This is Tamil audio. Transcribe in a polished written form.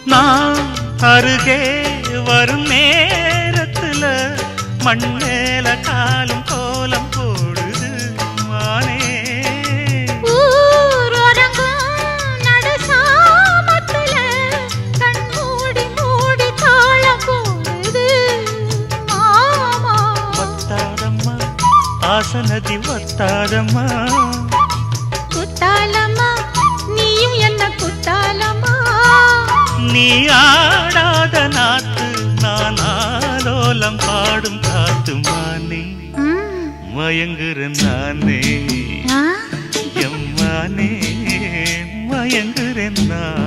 நான் அருகே வரும் நேரத்துல மண்ணேல காலும் கோலம் போடுது மானே. ஆசனதி வத்தாதம்மா குத்தாலம்மா நீயும் என்ன குத்தாலம்மா. நீ ஆடாத நாத்து நான் ஆலோலம் பாடும் காத்து மானே. மயங்குறேன் நானே எம்மானே மயங்குறேன் நான்.